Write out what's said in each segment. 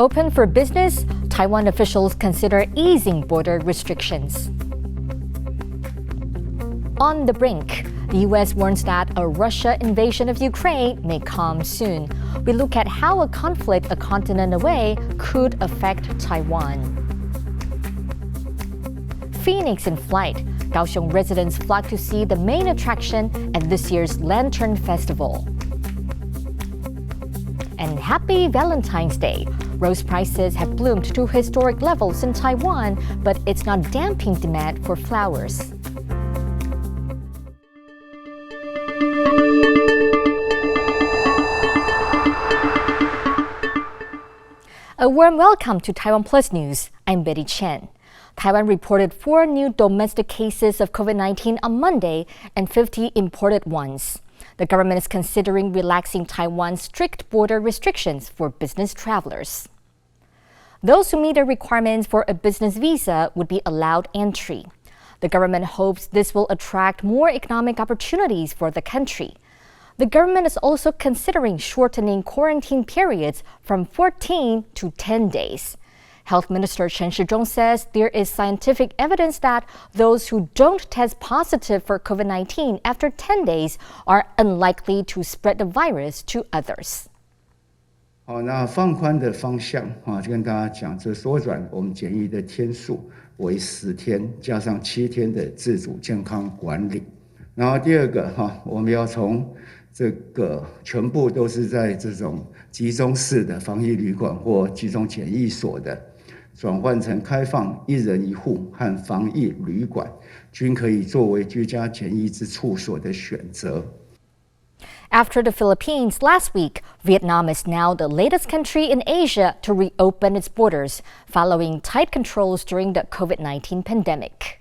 open for business, Taiwan officials consider easing border restrictions. On the brink, the U.S. warns that a Russia invasion of Ukraine may come soon. We look at how a conflict a continent away could affect Taiwan. Phoenix in flight. Kaohsiung residents flock to see the main attraction at this year's Lantern Festival. And happy Valentine's Day! Rose prices have bloomed to historic levels in Taiwan, but it's not damping demand for flowers. A warm welcome to TaiwanPlus News. I'm Betty Chen. Taiwan reported 4 new domestic cases of COVID-19 on Monday and 50 imported ones. The government is considering relaxing Taiwan's strict border restrictions for business travelers. Those who meet the requirements for a business visa would be allowed entry. The government hopes this will attract more economic opportunities for the country. The government is also considering shortening quarantine periods from 14 to 10 days. Health Minister Chen says there is scientific evidence that those who don't test positive for COVID-19 after 10 days are unlikely to spread the virus to others. 那放宽的方向就跟大家讲，这缩短我们检疫的天数为10天，加上7天的自主健康管理。然后第二个我们要从这个全部都是在这种集中式的防疫旅馆或集中检疫所的，转换成开放1人1户和防疫旅馆，均可以作为居家检疫之处所的选择。 After the Philippines last week, Vietnam is now the latest country in Asia to reopen its borders, following tight controls during the COVID-19 pandemic.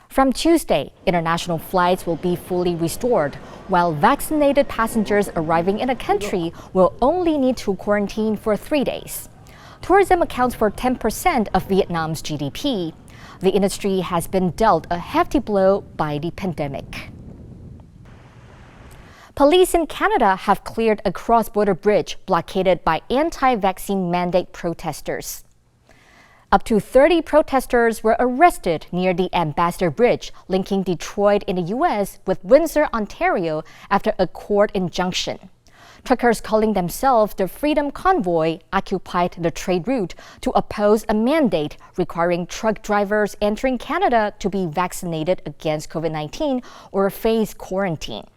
From Tuesday, international flights will be fully restored, while vaccinated passengers arriving in a country will only need to quarantine for 3 days. Tourism accounts for 10% of Vietnam's GDP. The industry has been dealt a hefty blow by the pandemic. Police in Canada have cleared a cross-border bridge blockaded by anti-vaccine mandate protesters. Up to 30 protesters were arrested near the Ambassador Bridge linking Detroit in the U.S. with Windsor, Ontario after a court injunction. Truckers calling themselves the Freedom Convoy occupied the trade route to oppose a mandate requiring truck drivers entering Canada to be vaccinated against COVID-19 or face quarantine.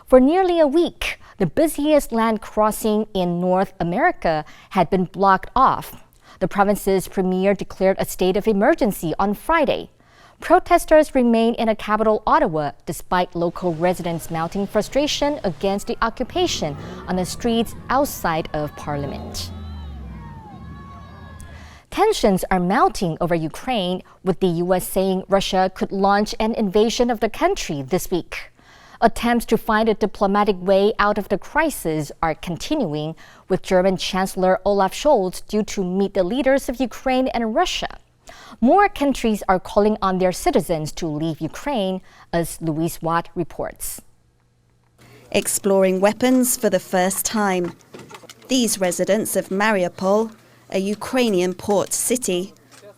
For nearly a week, the busiest land crossing in North America had been blocked off. The province's premier declared a state of emergency on Friday. Protesters remain in the capital, Ottawa, despite local residents mounting frustration against the occupation on the streets outside of Parliament. Tensions are mounting over Ukraine, with the U.S. saying Russia could launch an invasion of the country this week. Attempts to find a diplomatic way out of the crisis are continuing, with German Chancellor Olaf Scholz due to meet the leaders of Ukraine and Russia. More countries are calling on their citizens to leave Ukraine, as Louise Watt reports. Exploring weapons for the first time. These residents of Mariupol, a Ukrainian port city,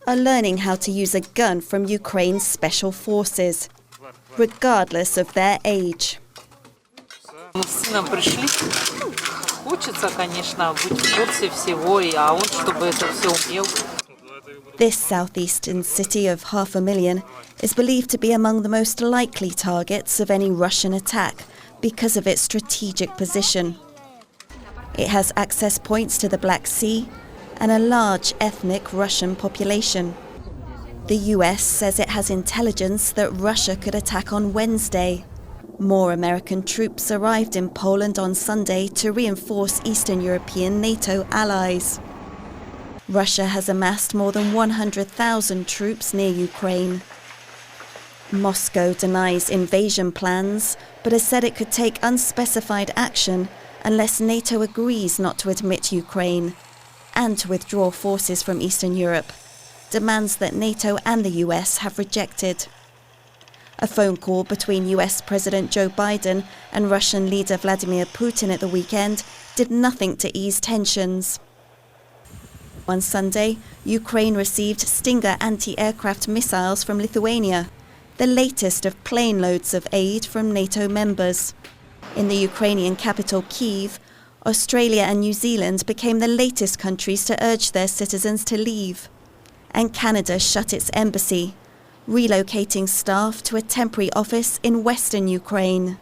are learning how to use a gun from Ukraine's special forces, regardless of their age. This southeastern city of 500,000 is believed to be among the most likely targets of any Russian attack because of its strategic position. It has access points to the Black Sea and a large ethnic Russian population. The US says it has intelligence that Russia could attack on Wednesday. More American troops arrived in Poland on Sunday to reinforce Eastern European NATO allies. Russia has amassed more than 100,000 troops near Ukraine. Moscow denies invasion plans, but has said it could take unspecified action unless NATO agrees not to admit Ukraine and to withdraw forces from Eastern Europe, demands that NATO and the US have rejected. A phone call between US President Joe Biden and Russian leader Vladimir Putin at the weekend did nothing to ease tensions. On Sunday, Ukraine received Stinger anti-aircraft missiles from Lithuania, the latest of plane loads of aid from NATO members. In the Ukrainian capital Kyiv, Australia and New Zealand became the latest countries to urge their citizens to leave. And Canada shut its embassy, relocating staff to a temporary office in western Ukraine.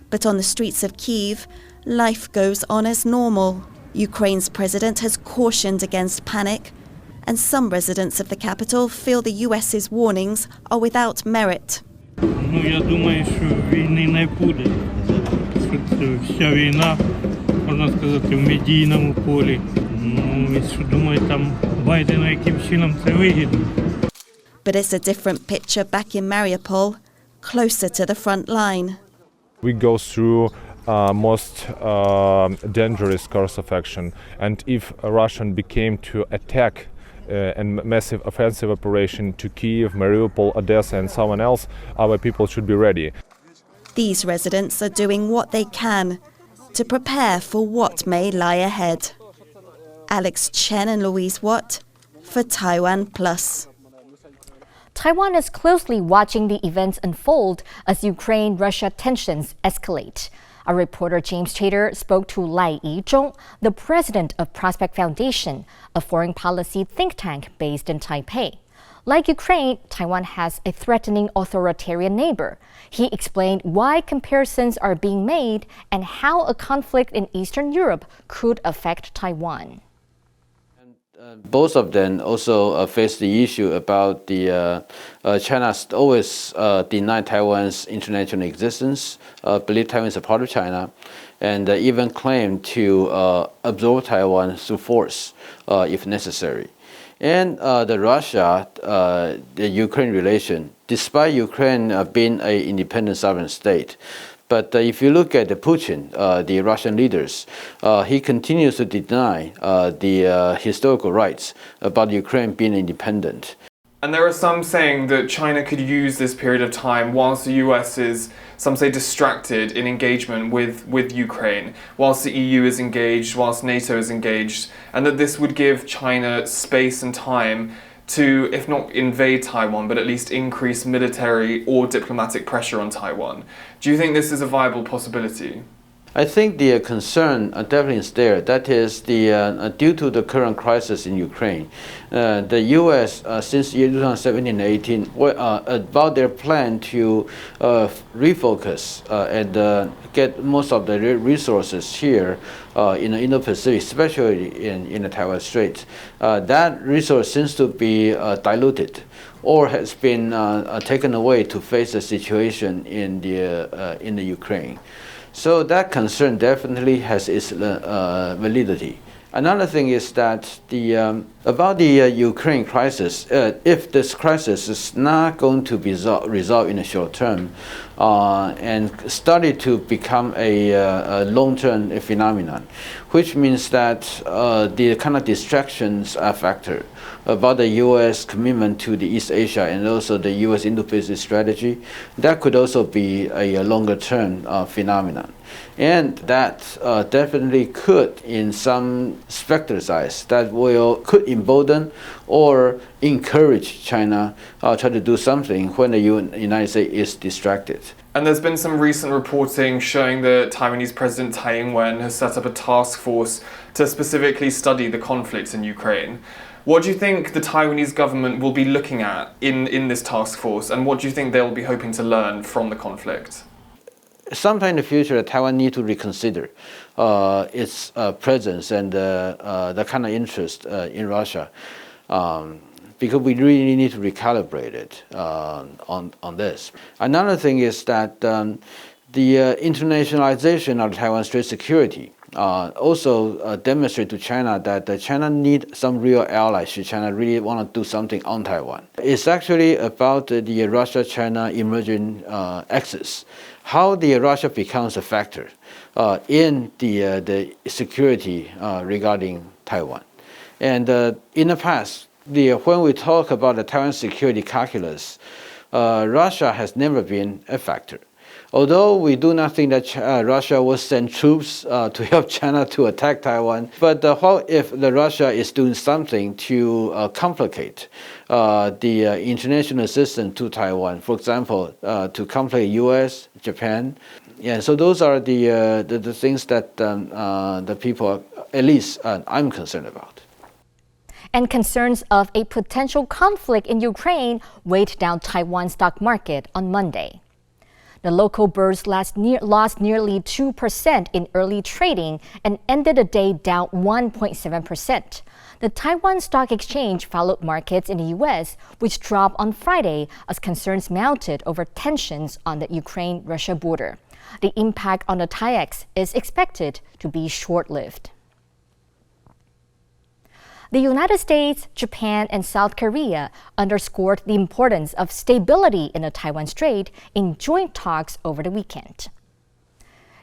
But on the streets of Kyiv, life goes on as normal. Ukraine's president has cautioned against panic, and some residents of the capital feel the US's warnings are without merit. Я думаю, що війни не буде. Вся війна, можна сказати, в медійному полі. Що думаю, там Байдену яким чином це вигідно. But it's a different picture back in Mariupol, closer to the front line. We go through most dangerous course of action, and if Russia became to attack a massive offensive operation to Kyiv, Mariupol, Odessa and someone else, our people should be ready. These residents are doing what they can to prepare for what may lie ahead. Alex Chen and Louise Watt for TaiwanPlus. Taiwan is closely watching the events unfold as Ukraine-Russia tensions escalate. Our reporter James Chater spoke to Lai Yizhong, the president of Prospect Foundation, a foreign policy think tank based in Taipei. Like Ukraine, Taiwan has a threatening authoritarian neighbor. He explained why comparisons are being made and how a conflict in Eastern Europe could affect Taiwan. Both of them also face the issue about the China always denied Taiwan's international existence, believe Taiwan is a part of China, and even claim to absorb Taiwan through force if necessary. And the Russia, the Ukraine relation, despite Ukraine being an independent sovereign state, but if you look at Putin, the Russian leaders, he continues to deny the historical rights about Ukraine being independent. And there are some saying that China could use this period of time whilst the US is, some say, distracted in engagement with Ukraine, whilst the EU is engaged, whilst NATO is engaged, and that this would give China space and time to, if not invade Taiwan, but at least increase military or diplomatic pressure on Taiwan. Do you think this is a viable possibility? I think the concern definitely is there. That is, due to the current crisis in Ukraine, the U.S. Since 2017-18 about their plan to refocus and get most of the resources here in the Indo-Pacific, especially in the Taiwan Strait. That resource seems to be diluted or has been taken away to face the situation in the Ukraine. So that concern definitely has its validity. Another thing is that about the Ukraine crisis, if this crisis is not going to be resolved in the short term and started to become a long-term phenomenon, which means that the kind of distractions factor about the U.S. commitment to the East Asia and also the U.S. Indo-Pacific strategy, that could also be a longer-term phenomenon. And that definitely could, in some spectators' eyes, that could embolden or encourage China try to do something when the United States is distracted. And there's been some recent reporting showing that Taiwanese President Tsai Ing-wen has set up a task force to specifically study the conflict in Ukraine. What do you think the Taiwanese government will be looking at in this task force, and what do you think they'll be hoping to learn from the conflict? Sometime in the future, Taiwan needs to reconsider its presence and the kind of interest in Russia, because we really need to recalibrate it on this. Another thing is that the internationalization of Taiwan Strait security also demonstrate to China that China needs some real allies should China really want to do something on Taiwan. It's actually about the Russia-China emerging axis. How the Russia becomes a factor in the security regarding Taiwan. And in the past, when we talk about the Taiwan security calculus, Russia has never been a factor. Although we do not think that Russia will send troops to help China to attack Taiwan, but what if Russia is doing something to complicate the international assistance to Taiwan, for example, to complicate U.S., Japan? Yeah, so those are the things that the people, at least I'm concerned about. And concerns of a potential conflict in Ukraine weighed down Taiwan's stock market on Monday. The local bourse lost nearly 2% in early trading and ended the day down 1.7%. The Taiwan Stock Exchange followed markets in the U.S., which dropped on Friday as concerns mounted over tensions on the Ukraine-Russia border. The impact on the TAIEX is expected to be short-lived. The United States, Japan, and South Korea underscored the importance of stability in the Taiwan Strait in joint talks over the weekend.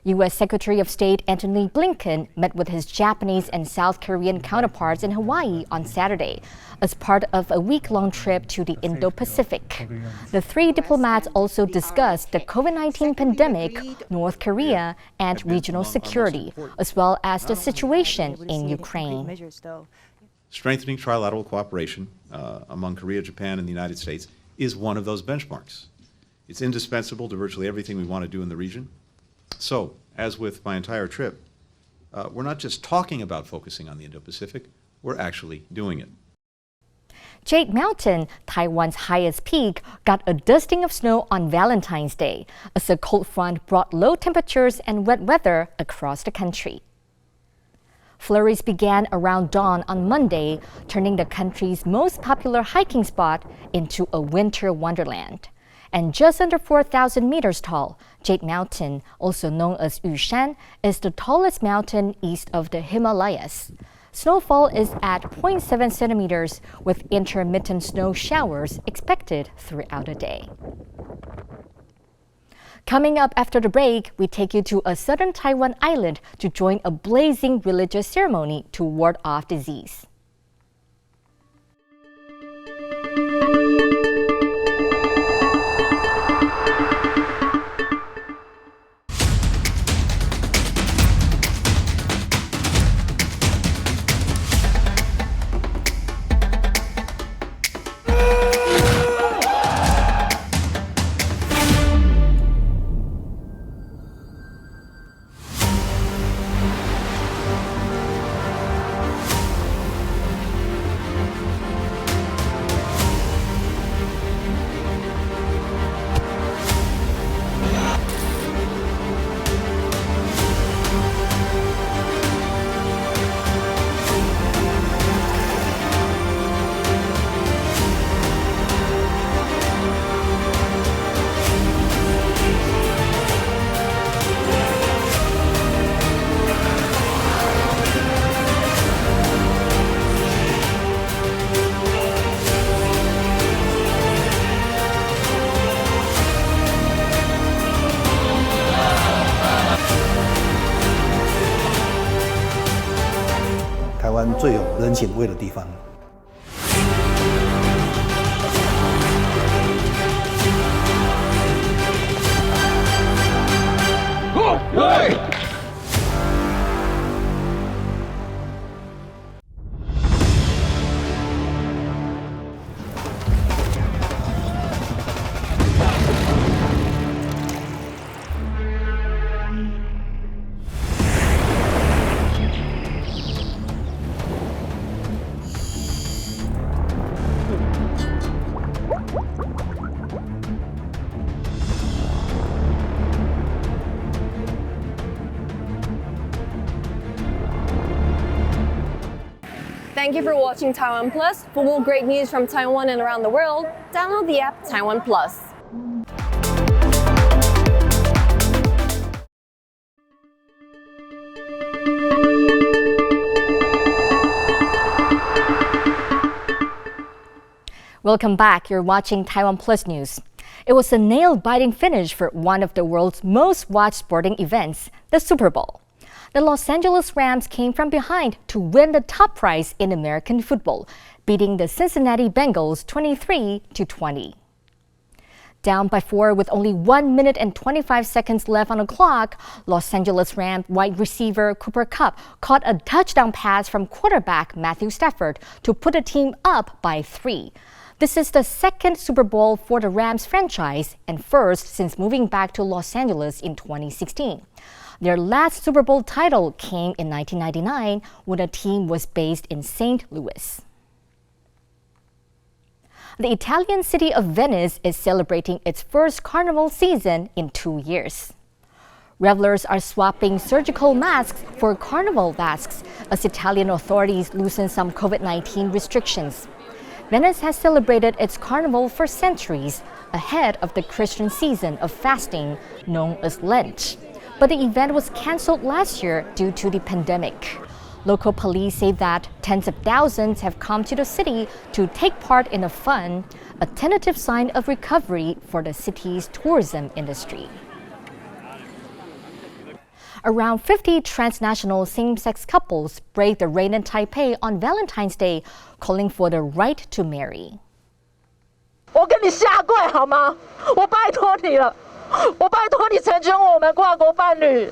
U.S. Secretary of State Antony Blinken met with his Japanese and South Korean counterparts in Hawaii on Saturday as part of a week-long trip to the Indo-Pacific. The three diplomats also discussed the COVID-19 pandemic, North Korea, and regional security, as well as the situation in Ukraine. Strengthening trilateral cooperation among Korea, Japan, and the United States is one of those benchmarks. It's indispensable to virtually everything we want to do in the region. So, as with my entire trip, we're not just talking about focusing on the Indo-Pacific, we're actually doing it. Jade Mountain, Taiwan's highest peak, got a dusting of snow on Valentine's Day as a cold front brought low temperatures and wet weather across the country. Flurries began around dawn on Monday, turning the country's most popular hiking spot into a winter wonderland. And just under 4,000 meters tall, Jade Mountain, also known as Yushan, is the tallest mountain east of the Himalayas. Snowfall is at 0.7 centimeters, with intermittent snow showers expected throughout the day. Coming up after the break, we take you to a southern Taiwan island to join a blazing religious ceremony to ward off disease. Taiwan 最有人情味的地方。Thank you for watching TaiwanPlus. For more great news from Taiwan and around the world, download the app TaiwanPlus. Welcome back. You're watching TaiwanPlus News. It was a nail-biting finish for one of the world's most watched sporting events, the Super Bowl. The Los Angeles Rams came from behind to win the top prize in American football, beating the Cincinnati Bengals 23-20. Down by 4 with only 1 minute and 25 seconds left on the clock, Los Angeles Rams wide receiver Cooper Kupp caught a touchdown pass from quarterback Matthew Stafford to put the team up by 3. This is the second Super Bowl for the Rams franchise and first since moving back to Los Angeles in 2016. Their last Super Bowl title came in 1999 when the team was based in St. Louis. The Italian city of Venice is celebrating its first carnival season in 2 years. Revelers are swapping surgical masks for carnival masks as Italian authorities loosen some COVID-19 restrictions. Venice has celebrated its carnival for centuries ahead of the Christian season of fasting known as Lent. But the event was cancelled last year due to the pandemic. Local police say that tens of thousands have come to the city to take part in the fun, a tentative sign of recovery for the city's tourism industry. Around 50 transnational same-sex couples braved the rain in Taipei on Valentine's Day, calling for the right to marry. 我跟你下跪好吗？我拜托你了，我拜托你成全我们跨国伴侣。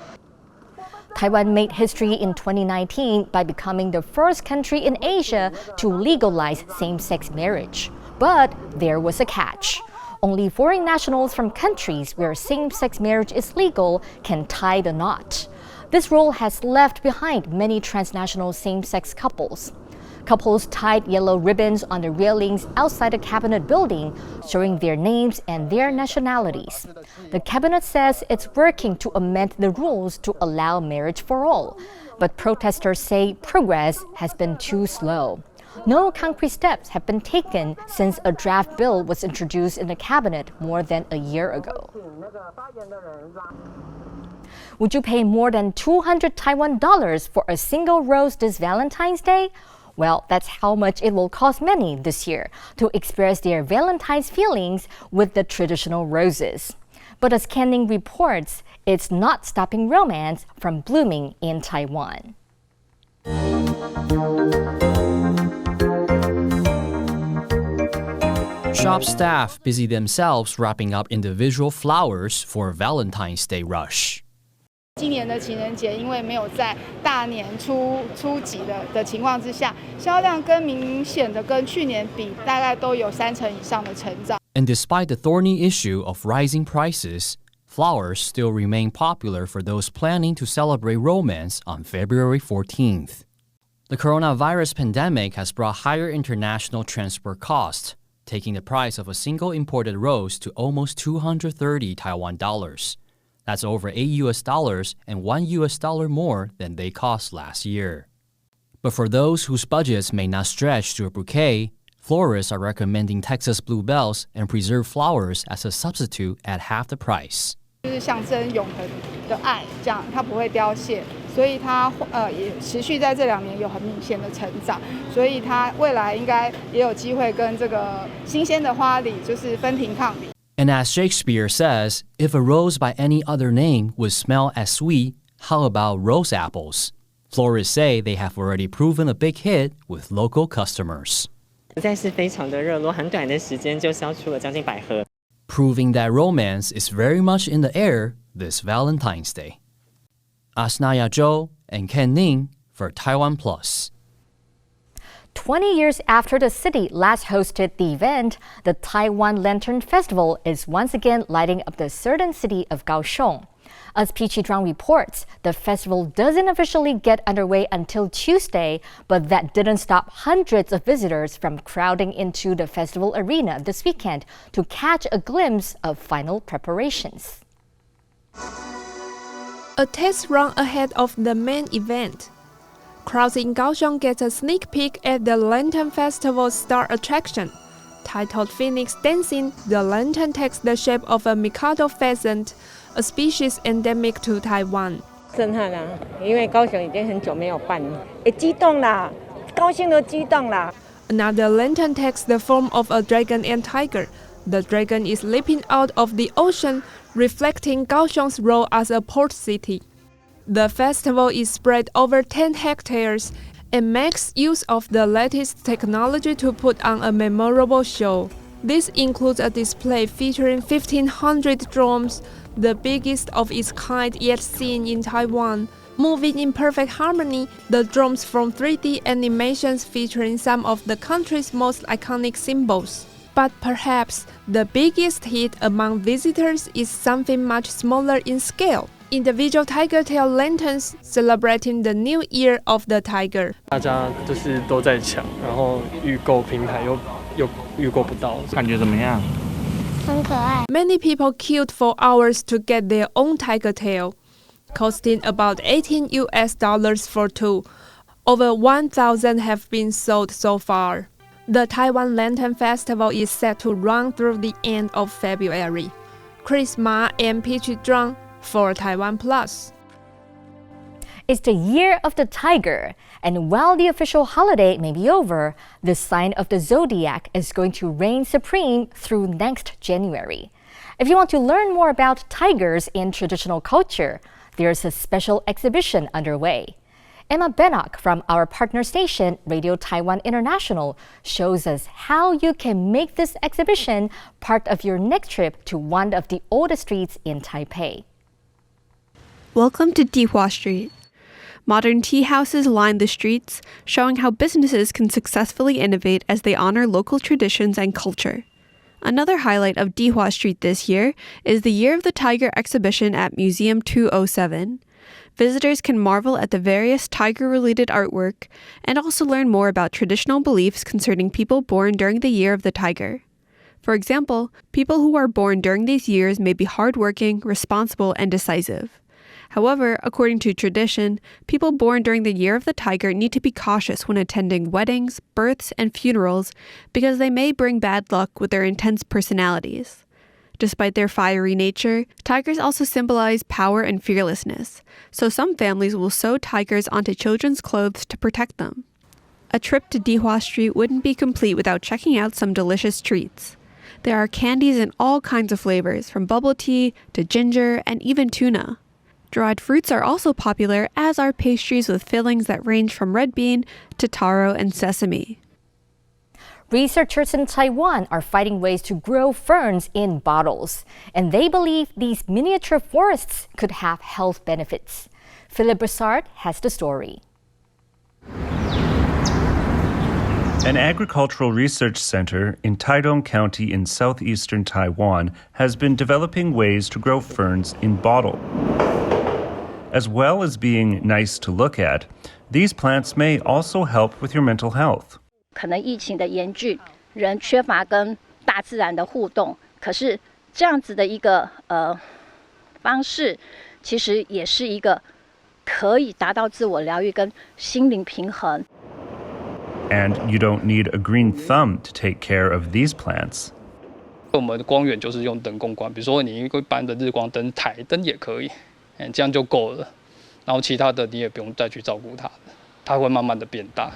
Taiwan made history in 2019 by becoming the first country in Asia to legalize same-sex marriage. But there was a catch. Only foreign nationals from countries where same-sex marriage is legal can tie the knot. This rule has left behind many transnational same-sex couples. Couples tied yellow ribbons on the railings outside the cabinet building, showing their names and their nationalities. The cabinet says it's working to amend the rules to allow marriage for all. But protesters say progress has been too slow. No concrete steps have been taken since a draft bill was introduced in the cabinet more than a year ago. Would you pay more than 200 Taiwan dollars for a single rose this Valentine's Day? Well, that's how much it will cost many this year to express their Valentine's feelings with the traditional roses. But as Canning reports, it's not stopping romance from blooming in Taiwan. Shop staff busy themselves wrapping up individual flowers for Valentine's Day rush. 今年的情人节，因为没有在大年初几的情况之下，销量明显的跟去年比，大概都有30%以上的成长。And despite the thorny issue of rising prices, flowers still remain popular for those planning to celebrate romance on February 14th. The coronavirus pandemic has brought higher international transport costs, taking the price of a single imported rose to almost 230 Taiwan dollars. That's over $8 and $1 more than they cost last year. But for those whose budgets may not stretch to a bouquet, florists are recommending Texas bluebells and preserved flowers as a substitute at half the price. 就是象征永恒的爱，这样它不会凋谢，所以它也持续在这2年有很明显的成长，所以它未来应该也有机会跟这个新鲜的花礼就是分庭抗礼。 And as Shakespeare says, if a rose by any other name would smell as sweet, how about rose apples? Florists say they have already proven a big hit with local customers. 实在是非常的热络，很短的时间就销出了将近100盒。 Proving that romance is very much in the air this Valentine's Day. Asnaya Zhou and Ken Ning for TaiwanPlus. 20 years after the city last hosted the event, the Taiwan Lantern Festival is once again lighting up the certain city of Kaohsiung. As Peachy Zhuang reports, the festival doesn't officially get underway until Tuesday, but that didn't stop hundreds of visitors from crowding into the festival arena this weekend to catch a glimpse of final preparations. A test run ahead of the main event. Crowds in Kaohsiung get a sneak peek at the Lantern Festival's star attraction. Titled Phoenix Dancing, the lantern takes the shape of a Mikado pheasant, a species endemic to Taiwan. 震撼啊！因为高雄已经很久没有办了，激动啦，高兴都激动啦。 Another lantern takes the form of a dragon and tiger. The dragon is leaping out of the ocean, reflecting Kaohsiung's role as a port city. The festival is spread over 10 hectares and makes use of the latest technology to put on a memorable show. This includes a display featuring 1,500 drones, the biggest of its kind yet seen in Taiwan. Moving in perfect harmony, the drones from 3D animations featuring some of the country's most iconic symbols. But perhaps the biggest hit among visitors is something much smaller in scale. Individual tiger tail lanterns celebrating the new year of the tiger. 大家就是都在抢，然后预购平台又预购不到，感觉怎么样？很可爱。Many people queued for hours to get their own tiger tail, costing about $18 for two. Over 1,000 have been sold so far. The Taiwan Lantern Festival is set to run through the end of February. Chris Ma and Peachy Zhuang for TaiwanPlus. It's the year of the tiger, and while the official holiday may be over, the sign of the zodiac is going to reign supreme through next January. If you want to learn more about tigers in traditional culture, there's a special exhibition underway. Emma Bennock from our partner station, Radio Taiwan International, shows us how you can make this exhibition part of your next trip to one of the oldest streets in Taipei. Welcome to Dihua Street. Modern tea houses line the streets, showing how businesses can successfully innovate as they honor local traditions and culture. Another highlight of Dihua Street this year is the Year of the Tiger exhibition at Museum 207. Visitors can marvel at the various tiger-related artwork and also learn more about traditional beliefs concerning people born during the Year of the Tiger. For example, people who are born during these years may be hardworking, responsible, and decisive. However, according to tradition, people born during the Year of the Tiger need to be cautious when attending weddings, births, and funerals because they may bring bad luck with their intense personalities. Despite their fiery nature, tigers also symbolize power and fearlessness, so some families will sew tigers onto children's clothes to protect them. A trip to Dihua Street wouldn't be complete without checking out some delicious treats. There are candies in all kinds of flavors, from bubble tea to ginger and even tuna. Dried fruits are also popular, as are pastries with fillings that range from red bean to taro and sesame. Researchers in Taiwan are finding ways to grow ferns in bottles, and they believe these miniature forests could have health benefits. Philip Broussard has the story. An agricultural research center in Taidong County in southeastern Taiwan has been developing ways to grow ferns in bottle. As well as being nice to look at, these plants may also help with your mental health. 可能疫情的严峻，人缺乏跟大自然的互动，可是这样子的一个方式，其实也是一个可以达到自我疗愈跟心灵平衡。And you don't need a green thumb to take care of these plants. 我们的光源就是用灯供光，比如说你一般的日光灯、台灯也可以。这样就够了，然后其他的你也不用再去照顾它，它会慢慢的变大。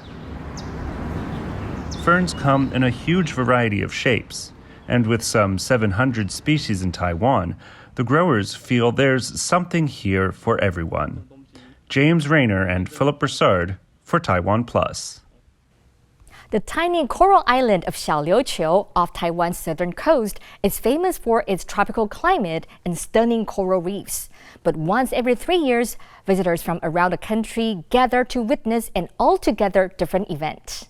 Ferns come in a huge variety of shapes, and with some 700 species in Taiwan, the growers feel there's something here for everyone. James Rayner and Philip Broussard for TaiwanPlus. The tiny coral island of Xiaoliuqiu off Taiwan's southern coast is famous for its tropical climate and stunning coral reefs. But once every 3 years, visitors from around the country gather to witness an altogether different event.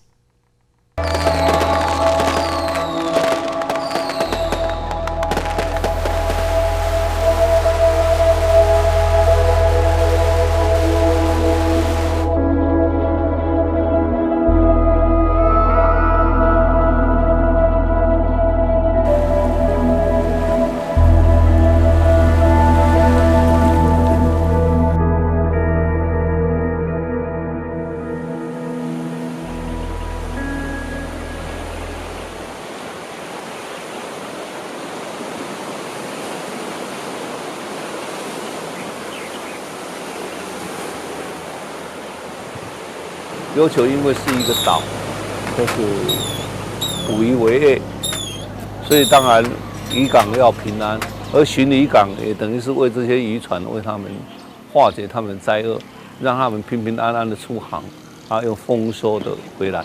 琉球因为是一个岛，就是捕鱼为业，所以当然渔港要平安，而巡渔港也等于是为这些渔船为他们化解他们的灾厄，让他们平平安安的出航，还有丰收的回来。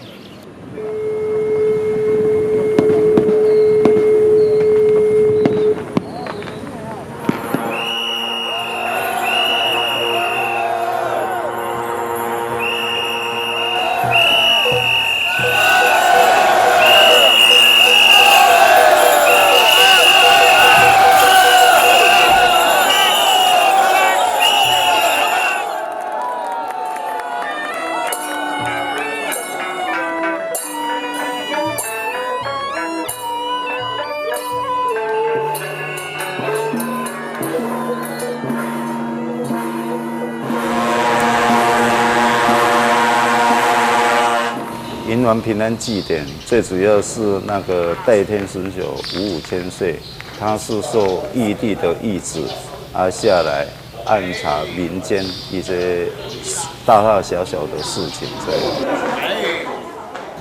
迎完平安祭典，最主要是那个代天使九55千岁，他是受义帝的懿旨下来暗查民间一些大大小小的事情这样。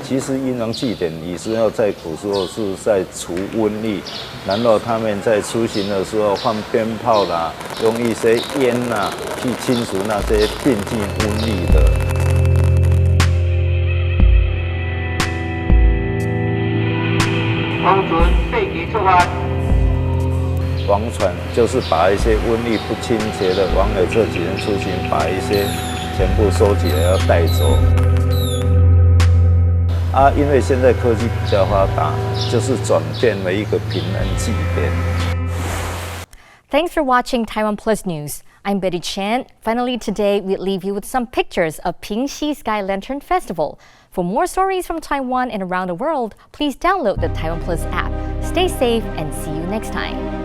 其实迎王祭典以前要在古时候是在除瘟疫，然后他们在出行的时候放鞭炮啦，用一些烟呐去清除那些病菌瘟疫的。光准废局出发。王船就是把一些瘟疫不清洁的往有这几天出行，把一些全部收集来要带走。因为现在科技比较发达，就是转变为一个平安祭典。Thanks for watching TaiwanPlus News. I'm Betty Chen. Finally, today we leave you with some pictures of Pingxi Sky Lantern Festival. For more stories from Taiwan and around the world, please download the TaiwanPlus app. Stay safe and see you next time.